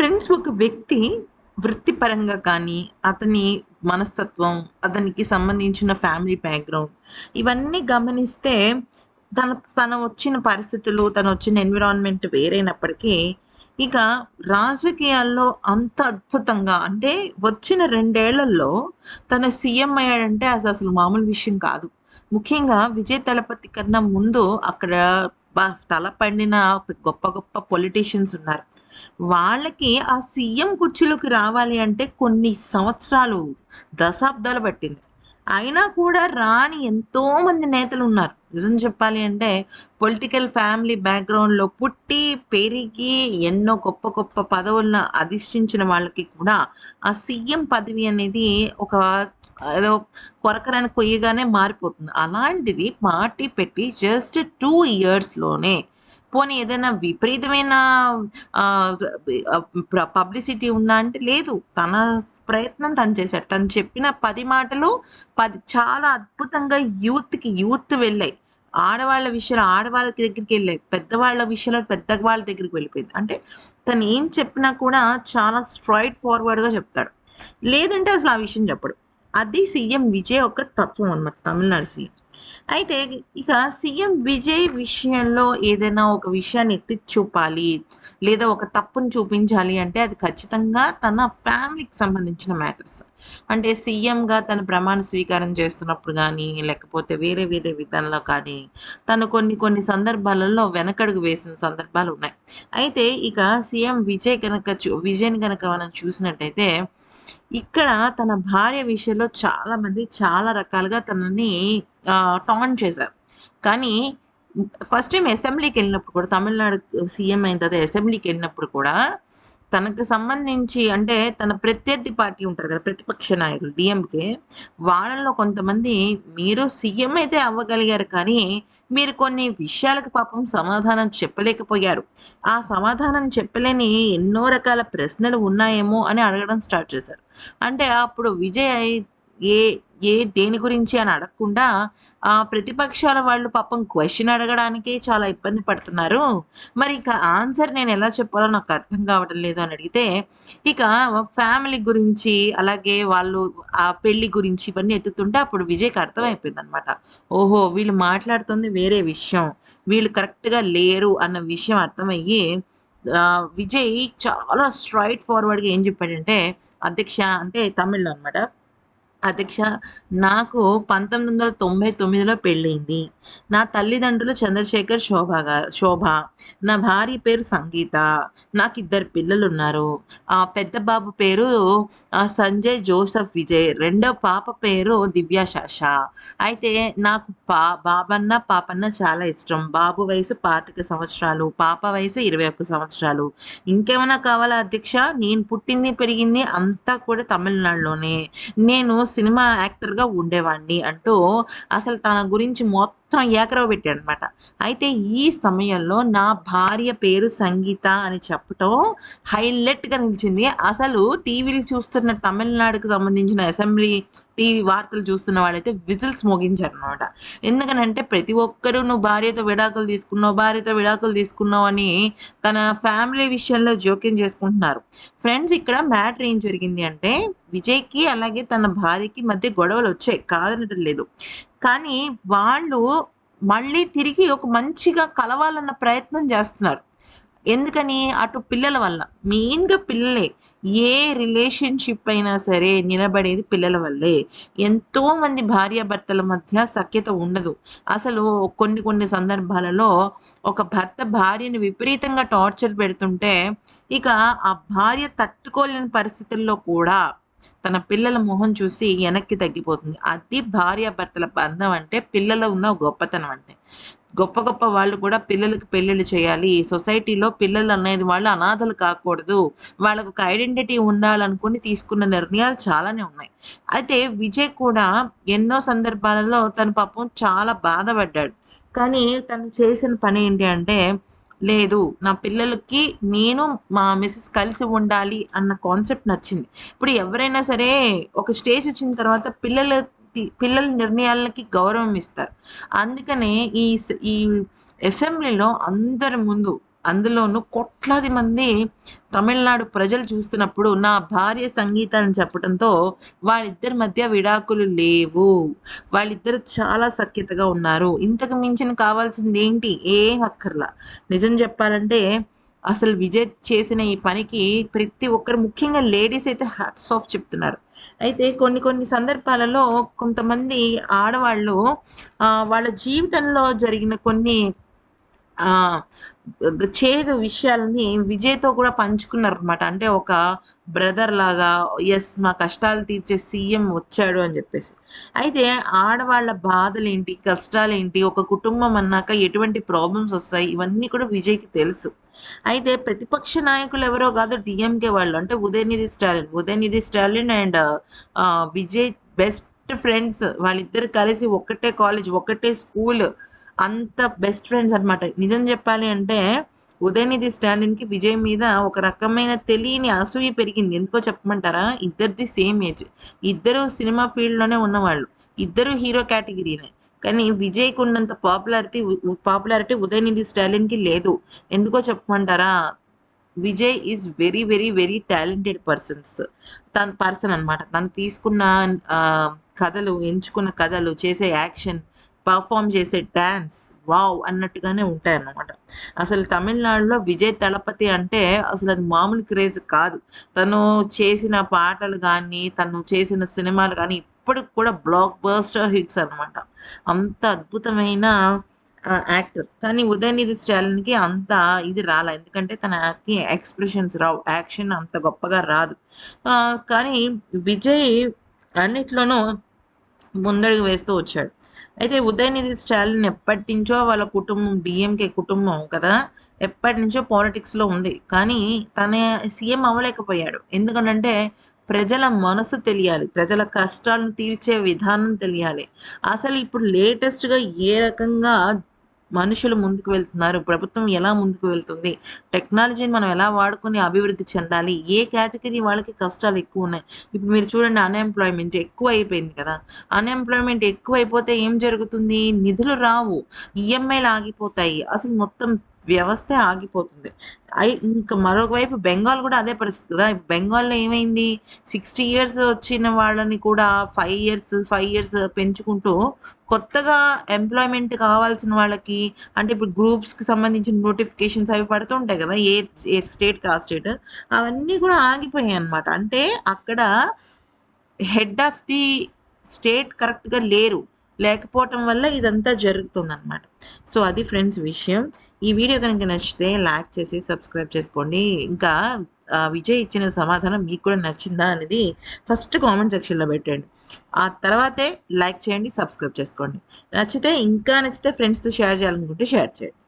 Friends ఒక వ్యక్తి వృత్తిపరంగా కానీ, అతని మనస్తత్వం, అతనికి సంబంధించిన ఫ్యామిలీ బ్యాక్‌గ్రౌండ్ ఇవన్నీ గమనిస్తే తను వచ్చిన పరిస్థితులు, తనొచ్చిన ఎన్విరాన్మెంట్ వేరైనప్పటికీ, ఇక రాజకీయాల్లో అంత అద్భుతంగా అంటే వచ్చిన 2 ఏళ్లలో తను సీఎం అయ్యాడంటే అదసలు మామూలు విషయం కాదు. ముఖ్యంగా విజయ్ దళపతి కన్నా ముందు అక్కడ తలపండిన గొప్ప గొప్ప పొలిటీషియన్స్ ఉన్నారు. వాళ్ళకి ఆ సీఎం కుర్చీలోకి రావాలి అంటే కొన్ని సంవత్సరాలు, దశాబ్దాలు పట్టింది. అయినా కూడా రాని ఎంతోమంది నేతలున్నారు. నిజం చెప్పాలి అంటే పొలిటికల్ ఫ్యామిలీ బ్యాక్‌గ్రౌండ్‌లో పుట్టి, పెరిగి ఎన్నో గొప్ప గొప్ప పదవులను అధిష్ఠించిన వాళ్ళకి కూడా ఆ సీఎం పదవి అనేది ఒక ఏదో కొరకరాని కొయ్యగానే మారిపోతుంది. అలాంటిది పార్టీ పెట్టి జస్ట్ 2 ఇయర్స్‌లోనే పోనీ ఏదైనా విపరీతమైన ఆహ్, పబ్లిసిటీ ఉందా అంటే లేదు. తన ప్రయత్నం తను చేశాడు. తను చెప్పిన 10 మాటలు 10 చాలా అద్భుతంగా యూత్ వెళ్ళాయి. ఆడవాళ్ళ విషయాలు ఆడవాళ్ళ దగ్గరికెళ్ళాయి. పెద్దవాళ్ళ విషయాలు పెద్దవాళ్ళ దగ్గరికి వెళ్ళిపోయింది. అంటే తను ఏం చెప్పినా కూడా చాలా స్ట్రెయిట్ ఫార్వర్డ్‌గా చెప్తాడు. లేదంటే అసలు ఆ విషయం చెప్పడు. అది సీఎం విజయ్ యొక్క తత్వం అన్నమాట. తమిళనాడు సీఎం. అయితే ఇక సీఎం విజయ్ విషయంలో ఏదైనా ఒక విషయాన్ని ఎత్తి చూపాలి, లేదా ఒక తప్పుని చూపించాలి అంటే అది ఖచ్చితంగా తన ఫ్యామిలీకి సంబంధించిన మ్యాటర్స్. అంటే సీఎంగా తను ప్రమాణ స్వీకారం చేస్తున్నప్పుడు గానీ, లేకపోతే వేరే వేరే విధాల్లో కానీ, తను కొన్ని కొన్ని సందర్భాలలో వెనకడుగు వేసిన సందర్భాలున్నాయి. అయితే ఇక సీఎం విజయ్‌ని గనక మనం చూసినట్టయితే, ఇక్కడ తన భార్య విషయంలో చాలామంది చాలా రకాలుగా తనని టాంట్ చేశారు. కానీ ఫస్ట్ టైమ్ అసెంబ్లీకెళ్ళినప్పుడు కూడా తమిళనాడు సీఎం అయిన తర్వాత అసెంబ్లీకెళ్ళినప్పుడు కూడా తనకు సంబంధించి అంటే తన ప్రత్యర్థి పార్టీ ఉంటారు కదా! ప్రతిపక్ష నాయకులు డీఎంకే. వాళ్ళలో కొంతమంది మీరు సీఎం అయితే అవ్వగలిగారు కానీ, మీరు కొన్ని విషయాలకు పాపం సమాధానం చెప్పలేకపోయారు. ఆ సమాధానం చెప్పలేని ఎన్నో రకాల ప్రశ్నలు ఉన్నాయేమో అని అడగడం స్టార్ట్ చేశారు. అంటే అప్పుడు విజయ్ ఏ దేని గురించి అని అడగకుండా ప్రతిపక్షాల వాళ్ళు పాపం క్వెషన్ అడగడానికే చాలా ఇబ్బంది పడుతున్నారు. మరి ఇక ఆన్సర్ నేనెలా చెప్పాలో నాకు అర్థం కావటం లేదు అని అడిగితే, ఇక ఫ్యామిలీ గురించి, అలాగే వాళ్ళు ఆ పెళ్లి గురించి ఇవన్నీ ఎత్తుతుంటే అప్పుడు విజయ్‌కి అర్థమైపోయిందనమాట. ఓహో! వీళ్ళు మాట్లాడుతుంది వేరే విషయం. వీళ్ళు కరెక్ట్‌గా లేరు అన్న విషయం అర్థమయ్యి విజయ్ చాలా స్ట్రెయిట్ ఫార్వర్డ్‌గా ఏం చెప్పాడంటే, అధ్యక్ష అంటే తమిళ్‌లో అనమాట. అధ్యక్ష, నాకు 1999లో పెళ్ళయింది. నా తల్లిదండ్రులు చంద్రశేఖర్, శోభ. నా భార్య పేరు సంగీత. నాకిద్దరు పిల్లలున్నారు. పెద్ద బాబు పేరు సంజయ్ జోసెఫ్ విజయ్. రెండో పాప పేరు దివ్య శాష. అయితే నాకు బాబన్న, పాపన్న చాలా ఇష్టం. బాబు వయసు 25 సంవత్సరాలు. పాప వయసు 21 సంవత్సరాలు. ఇంకేమైనా కావాలా అధ్యక్ష? నేను పుట్టింది, పెరిగింది అంతా కూడా తమిళనాడులోనే. నేను సినిమా యాక్టర్‌గా ఉండేవాడిని అంటూ అసలు తన గురించి మొత్తం ఏకరవ పెట్టాడనమాట. అయితే ఈ సమయంలో నా భార్య పేరు సంగీత అని చెప్పటం హైలైట్‌గా నిలిచింది. అసలు టీవీలు చూస్తున్న తమిళనాడుకి సంబంధించిన అసెంబ్లీ టీవీ వార్తలు చూస్తున్న వాళ్ళైతే విజిల్స్ మోగించారనమాట. ఎందుకనంటే ప్రతి ఒక్కరు నువ్వు భార్యతో విడాకులు తీసుకున్నావు అని తన ఫ్యామిలీ విషయంలో జోక్యం చేసుకుంటున్నారు. ఫ్రెండ్స్ ఇక్కడ మ్యాటర్ ఏం జరిగింది అంటే విజయ్‌కి అలాగే తన భార్యకి మధ్య గొడవలొచ్చాయి. కాదనటం లేదు. కానీ వాళ్ళు మళ్ళీ తిరిగి ఒక మంచిగా కలవాలన్న ప్రయత్నం జేస్తున్నారు. ఎందుకని? అటు పిల్లల వల్ల. మెయిన్‌గా పిల్లలే. ఏ రిలేషన్‌షిప్ అయినా సరే నిలబడేది పిల్లల వల్లే. ఎంతోమంది భార్యాభర్తల మధ్య సఖ్యత ఉండదు. అసలు కొన్ని కొన్ని సందర్భాలలో ఒక భర్త భార్యని విపరీతంగా టార్చర్ పెడుతుంటే, ఇక ఆ భార్య తట్టుకోలేని పరిస్థితుల్లో కూడా తన పిల్లల మొహం చూసి వెనక్కి తగ్గిపోతుంది. అది భార్యాభర్తల బంధం అంటే, పిల్లలు ఉన్న గొప్పతనం అంటే. గొప్ప గొప్ప వాళ్ళు కూడా పిల్లలకి పెళ్ళిళ్ళు చేయాలి. సొసైటీలో పిల్లలనేది వాళ్ళు అనాథలు కాకూడదు. వాళ్ళకొక ఐడెంటిటీ ఉండాలనుకుని తీసుకున్న నిర్ణయాలు చాలానే ఉన్నాయి. అయితే విజయ్ కూడా ఎన్నో సందర్భాలలో తను పాపం చాలా బాధపడ్డాడు. కానీ తను చేసిన పనేంటి అంటే, లేదు నా పిల్లలకి నేను, మా మిసెస్ కలిసి ఉండాలి అన్న కాన్సెప్ట్ నచ్చింది. ఇప్పుడు ఎవరైనా సరే ఒక స్టేజ్ వచ్చిన తర్వాత పిల్లల నిర్ణయాలకి గౌరవం ఇస్తారు. అందుకనే ఈ అసెంబ్లీలో అందరి ముందు అందులోనూ కోట్లాది మంది తమిళనాడు ప్రజలు చూస్తున్నప్పుడు నా భార్య సంగీత అని చెప్పడంతో వాళ్ళిద్దరి మధ్య విడాకులు లేవు. వాళ్ళిద్దరు చాలా సఖ్యతగా ఉన్నారు. ఇంతకు మించిన కావాల్సింది ఏంటి? ఏం అక్కర్లా. నిజం చెప్పాలంటే అసలు విజయ్ చేసిన ఈ పనికి ప్రతి ఒక్కరు ముఖ్యంగా లేడీస్ అయితే హ్యాట్స్ ఆఫ్ చెప్తున్నారు. అయితే కొన్ని కొన్ని సందర్భాలలో కొంతమంది ఆడవాళ్ళు వాళ్ళ జీవితంలో జరిగిన కొన్ని ఆహ్, చేదు విషయాలని విజయ్‌తో కూడా పంచుకున్నారనమాట. అంటే ఒక బ్రదర్ లాగా యెస్ మా కష్టాలు తీర్చే సీఎం వచ్చాడు అని జెప్పేసి. అయితే ఆడవాళ్ళ బాధలేంటి, కష్టాలేంటి, ఒక కుటుంబం అన్నాక ఎటువంటి ప్రాబ్లమ్స్ ఒస్తాయి ఇవన్నీ కూడా విజయ్‌కి తెలుసు. అయితే ప్రతిపక్ష నాయకులు ఎవరో గాదు డీఎంకే వాళ్ళు. అంటే Udhayanidhi Stalin. Udhayanidhi Stalin and Vijay best friends. వాళ్ళిద్దరూ కలిసి ఒక్కటే కాలేజ్, ఒక్కటే స్కూల్. అంత బెస్ట్ ఫ్రెండ్స్ అన్నమాట. నిజం జెప్పాలి అంటే ఉదయనిధి స్టాలిన్‌కి విజయ్ మీద ఒక రకమైన తెలియని అసూయ పెరిగింది. ఎందుకో చెప్పమంటారా? ఇద్దరిది సేమ్ ఏజ్. ఇద్దరు సినిమా ఫీల్డ్‌లోనే ఉన్నవాళ్ళు. ఇద్దరు హీరో కేటగిరీనే. కానీ విజయ్‌కి ఉన్నంత పాపులారిటీ ఉదయనిధి స్టాలిన్‌కి లేదు. ఎందుకో చెప్పమంటారా? Vijay is very, very, very talented person అన్నమాట. తను తీసుకున్న ఆహ్, ఎంచుకున్న కథలు, చేసే యాక్షన్, పెర్ఫార్మ్ చేసే డాన్స్ వావ్! అన్నట్టుగానే ఉంటాయన్నమాట. అసలు తమిళనాడులో విజయ్ దళపతి అంటే అసలది మామూలు క్రేజ్ కాదు. తను చేసిన పాటలు గానీ, తను చేసిన సినిమాలు గానీ ఇప్పటికి కూడా బ్లాక్ బస్టర్ హిట్స్ అన్నమాట. అంత అద్భుతమైన యాక్టర్. కానీ 'ఉదయనిధి స్టాలిన్‌కి' అంత ఇది రాలా. ఎందుకంటే తనకి ఎక్స్‌ప్రెషన్స్ రావు. యాక్షన్ అంత గొప్పగా రాదు. కానీ విజయ్ అన్నిట్లోనూ ముందడుగు వేస్తూ వచ్చాడు. అయితే 'ఉదయనిధి స్టాలిన్' ఎప్పటినుంచో వాళ్ళ కుటుంబం డీఎంకే కుటుంబం కదా! ఎప్పటినుంచో పాలిటిక్స్‌లో ఉంది. కానీ తన సీఎం అవ్వలేకపోయాడు. ఎందుకనంటే ప్రజల మనసు తెలియాలి. ప్రజల కష్టాలను తీర్చే విధానం తెలియాలి. అసలు ఇప్పుడు లేటెస్ట్‌గా ఏ రకంగా మనుషులు ముందుకు వెళ్తున్నారు? ప్రభుత్వం ఎలా ముందుకు వెళ్తుంది? టెక్నాలజీని మనం ఎలా వాడుకొని అభివృద్ధి చెందాలి? ఏ కేటగిరీ వాళ్ళకి కష్టాలు ఎక్కువున్నాయి? ఇప్పుడు మీరు చూడండి అన్‌ఎంప్లాయ్‌మెంట్ ఎక్కువైపోయింది కదా! అన్‌ఎంప్లాయ్‌మెంట్ ఎక్కువైపోతే ఏం జరుగుతుంది? నిధులు రావు. ఈఎంఐలు ఆగిపోతాయి. అసలు మొత్తం వ్యవస్థే ఆగిపోతుంది. ఇంక మరొక వైపు బెంగాల్ గూడా అదే పరిస్థితి కదా! ఇప్పుడు బెంగాల్‌లో ఏమైంది? 60 ఇయర్స్ వచ్చిన వాళ్ళని కూడా 5 ఇయర్స్ పెంచుకుంటూ కొత్తగా ఎంప్లాయ్‌మెంట్ కావాల్సిన వాళ్ళకి అంటే ఇప్పుడు గ్రూప్స్‌కి సంబంధించిన నోటిఫికేషన్స్ అవి పడుతూ ఉంటాయి కదా! ఏ స్టేట్‌కి ఆ స్టేట్. అవన్నీ కూడా ఆగిపోయాయన్నమాట. అంటే అక్కడ హెడ్ ఆఫ్ ది స్టేట్ కరెక్ట్‌గా లేరు. లేకపోవటం వల్ల ఇదంతా జరుగుతుందనమాట. సో, అది ఫ్రెండ్స్ విషయం. ఈ వీడియో గనుక నచ్చితే లైక్ చేసి సబ్స్క్రైబ్ చేసుకోండి. ఇంకా విజయ్ ఇచ్చిన సమాధానం మీకు కూడా నచ్చిందా అనేది ఫస్ట్ కామెంట్ సెక్షన్‌లో పెట్టండి. ఆ తర్వాతే లైక్ చేయండి, సబ్స్క్రైబ్ చేసుకోండి. ఇంకా నచ్చితే ఫ్రెండ్స్‌తో షేర్ చేయాలనుకుంటే షేర్ చేయండి.